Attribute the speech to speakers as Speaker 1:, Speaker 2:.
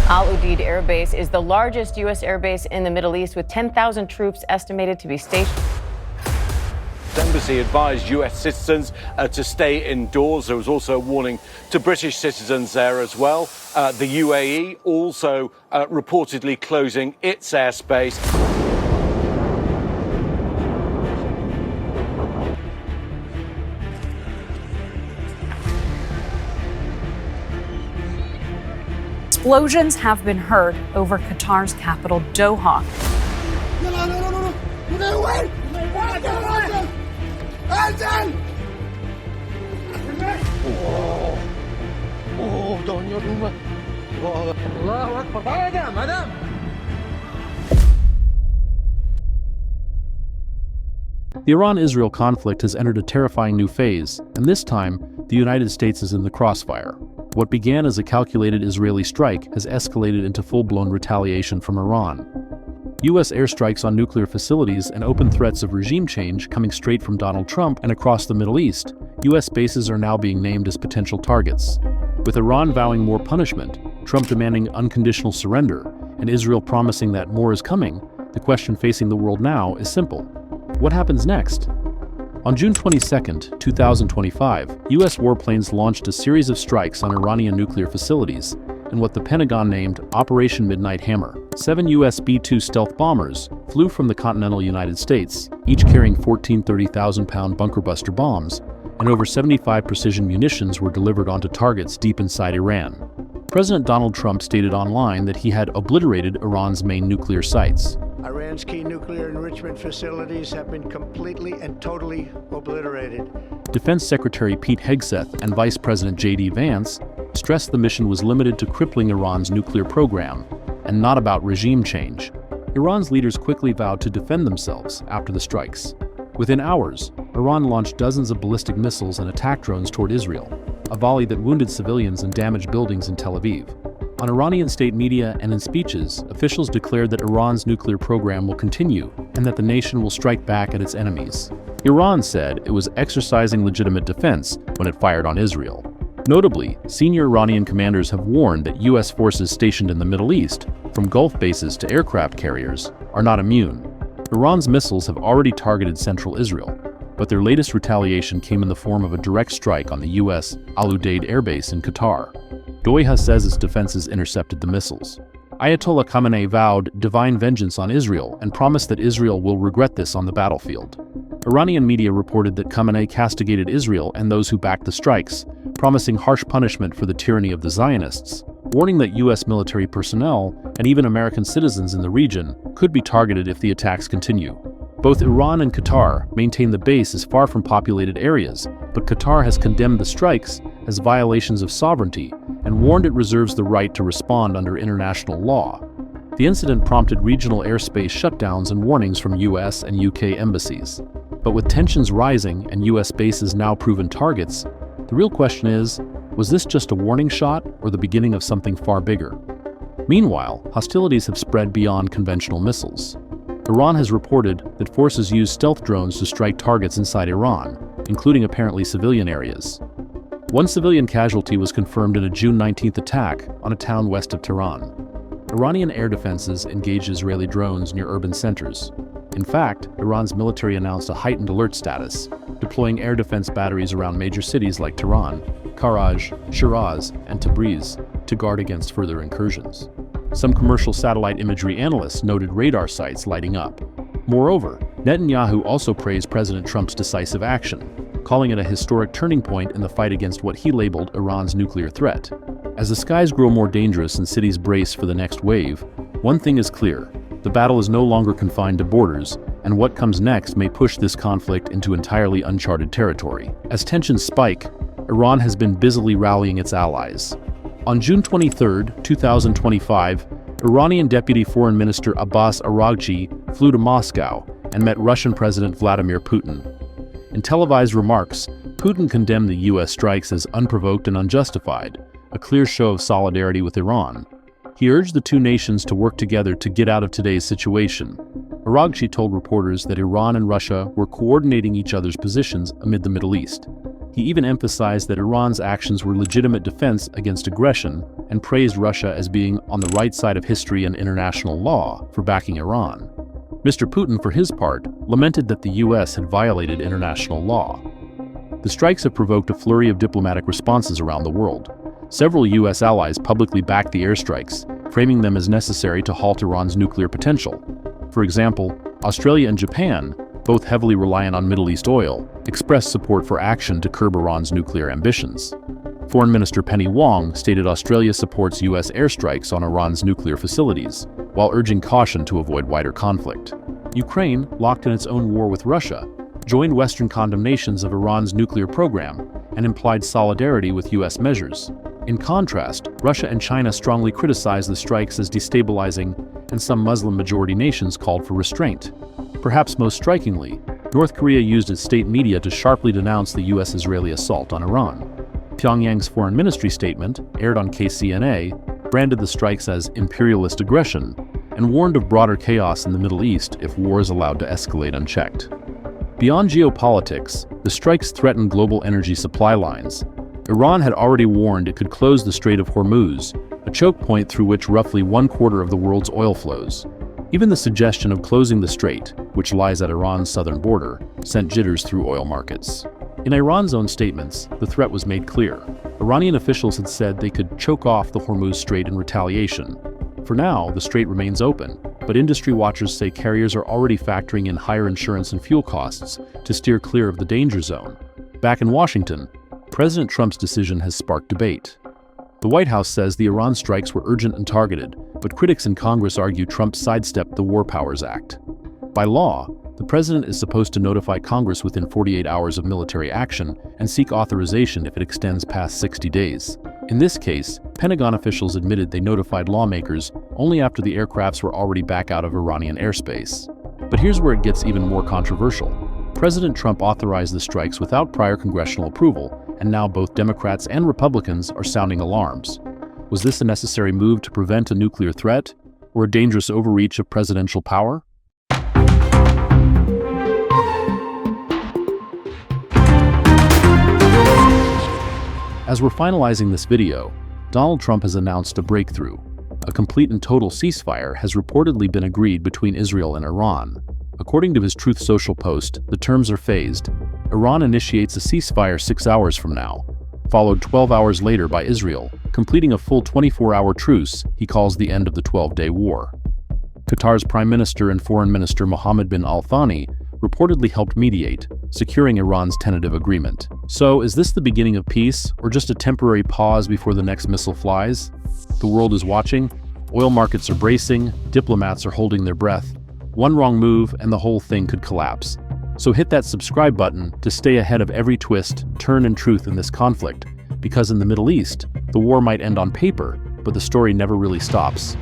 Speaker 1: Al Udeid Air Base is the largest U.S. air base in the Middle East, with 10,000 troops estimated to be stationed.
Speaker 2: The embassy advised U.S. citizens to stay indoors. There was also a warning to British citizens there as well. The UAE also reportedly closing its airspace.
Speaker 3: Explosions have been heard over Qatar's capital, Doha.
Speaker 4: The Iran-Israel conflict has entered a terrifying new phase, and this time, the United States is in the crossfire. What began as a calculated Israeli strike has escalated into full-blown retaliation from Iran. U.S. airstrikes on nuclear facilities and open threats of regime change coming straight from Donald Trump and across the Middle East, U.S. bases are now being named as potential targets. With Iran vowing more punishment, Trump demanding unconditional surrender, and Israel promising that more is coming, the question facing the world now is simple. What happens next? On June 22, 2025, U.S. warplanes launched a series of strikes on Iranian nuclear facilities in what the Pentagon named Operation Midnight Hammer. 7 U.S. B-2 stealth bombers flew from the continental United States, each carrying 14 30,000-pound bunker-buster bombs, and over 75 precision munitions were delivered onto targets deep inside Iran. President Donald Trump stated online that he had obliterated Iran's main nuclear sites.
Speaker 5: Iran's key nuclear enrichment facilities have been completely and totally obliterated.
Speaker 4: Defense Secretary Pete Hegseth and Vice President J.D. Vance stressed the mission was limited to crippling Iran's nuclear program and not about regime change. Iran's leaders quickly vowed to defend themselves after the strikes. Within hours, Iran launched dozens of ballistic missiles and attack drones toward Israel, a volley that wounded civilians and damaged buildings in Tel Aviv. On Iranian state media and in speeches, officials declared that Iran's nuclear program will continue and that the nation will strike back at its enemies. Iran said it was exercising legitimate defense when it fired on Israel. Notably, senior Iranian commanders have warned that U.S. forces stationed in the Middle East, from Gulf bases to aircraft carriers, are not immune. Iran's missiles have already targeted central Israel, but their latest retaliation came in the form of a direct strike on the U.S. Al Udeid Air Base in Qatar. Doha says its defenses intercepted the missiles. Ayatollah Khamenei vowed divine vengeance on Israel and promised that Israel will regret this on the battlefield. Iranian media reported that Khamenei castigated Israel and those who backed the strikes, promising harsh punishment for the tyranny of the Zionists, warning that U.S. military personnel and even American citizens in the region could be targeted if the attacks continue. Both Iran and Qatar maintain the base as far from populated areas, but Qatar has condemned the strikes as violations of sovereignty and warned it reserves the right to respond under international law. The incident prompted regional airspace shutdowns and warnings from U.S. and U.K. embassies. But with tensions rising and U.S. bases now proven targets, the real question is, was this just a warning shot or the beginning of something far bigger? Meanwhile, hostilities have spread beyond conventional missiles. Iran has reported that forces used stealth drones to strike targets inside Iran, including apparently civilian areas. One civilian casualty was confirmed in a June 19th attack on a town west of Tehran. Iranian air defenses engaged Israeli drones near urban centers. In fact, Iran's military announced a heightened alert status, deploying air defense batteries around major cities like Tehran, Karaj, Shiraz, and Tabriz to guard against further incursions. Some commercial satellite imagery analysts noted radar sites lighting up. Moreover, Netanyahu also praised President Trump's decisive action, calling it a historic turning point in the fight against what he labeled Iran's nuclear threat. As the skies grow more dangerous and cities brace for the next wave, one thing is clear: the battle is no longer confined to borders, and what comes next may push this conflict into entirely uncharted territory. As tensions spike, Iran has been busily rallying its allies. On June 23, 2025, Iranian Deputy Foreign Minister Abbas Araghchi flew to Moscow and met Russian President Vladimir Putin. In televised remarks, Putin condemned the U.S. strikes as unprovoked and unjustified, a clear show of solidarity with Iran. He urged the two nations to work together to get out of today's situation. Araghchi told reporters that Iran and Russia were coordinating each other's positions amid the Middle East. He even emphasized that Iran's actions were legitimate defense against aggression and praised Russia as being on the right side of history and international law for backing Iran. Mr. Putin, for his part, lamented that the U.S. had violated international law. The strikes have provoked a flurry of diplomatic responses around the world. Several U.S. allies publicly backed the airstrikes, framing them as necessary to halt Iran's nuclear potential. For example, Australia and Japan, both heavily reliant on Middle East oil, expressed support for action to curb Iran's nuclear ambitions. Foreign Minister Penny Wong stated Australia supports U.S. airstrikes on Iran's nuclear facilities, while urging caution to avoid wider conflict. Ukraine, locked in its own war with Russia, joined Western condemnations of Iran's nuclear program and implied solidarity with U.S. measures. In contrast, Russia and China strongly criticized the strikes as destabilizing, and some Muslim-majority nations called for restraint. Perhaps most strikingly, North Korea used its state media to sharply denounce the U.S.-Israeli assault on Iran. Pyongyang's foreign ministry statement, aired on KCNA, branded the strikes as imperialist aggression and warned of broader chaos in the Middle East if war is allowed to escalate unchecked. Beyond geopolitics, the strikes threatened global energy supply lines. Iran had already warned it could close the Strait of Hormuz, a choke point through which roughly 1/4 of the world's oil flows. Even the suggestion of closing the strait, which lies at Iran's southern border, sent jitters through oil markets. In Iran's own statements, the threat was made clear. Iranian officials had said they could choke off the Hormuz Strait in retaliation. For now, the strait remains open, but industry watchers say carriers are already factoring in higher insurance and fuel costs to steer clear of the danger zone. Back in Washington, President Trump's decision has sparked debate. The White House says the Iran strikes were urgent and targeted, but critics in Congress argue Trump sidestepped the War Powers Act. By law, the president is supposed to notify Congress within 48 hours of military action and seek authorization if it extends past 60 days. In this case, Pentagon officials admitted they notified lawmakers only after the aircrafts were already back out of Iranian airspace. But here's where it gets even more controversial. President Trump authorized the strikes without prior congressional approval, and now both Democrats and Republicans are sounding alarms. Was this a necessary move to prevent a nuclear threat, or a dangerous overreach of presidential power? As we're finalizing this video, Donald Trump has announced a breakthrough. A complete and total ceasefire has reportedly been agreed between Israel and Iran. According to his Truth Social post, the terms are phased. Iran initiates a ceasefire 6 hours from now, followed 12 hours later by Israel, completing a full 24-hour truce he calls the end of the 12-day war. Qatar's Prime Minister and Foreign Minister Mohammed bin Al Thani reportedly helped mediate, securing Iran's tentative agreement. So, is this the beginning of peace, or just a temporary pause before the next missile flies? The world is watching, oil markets are bracing, diplomats are holding their breath. One wrong move and the whole thing could collapse. So hit that subscribe button to stay ahead of every twist, turn, and truth in this conflict, because in the Middle East, the war might end on paper, but the story never really stops.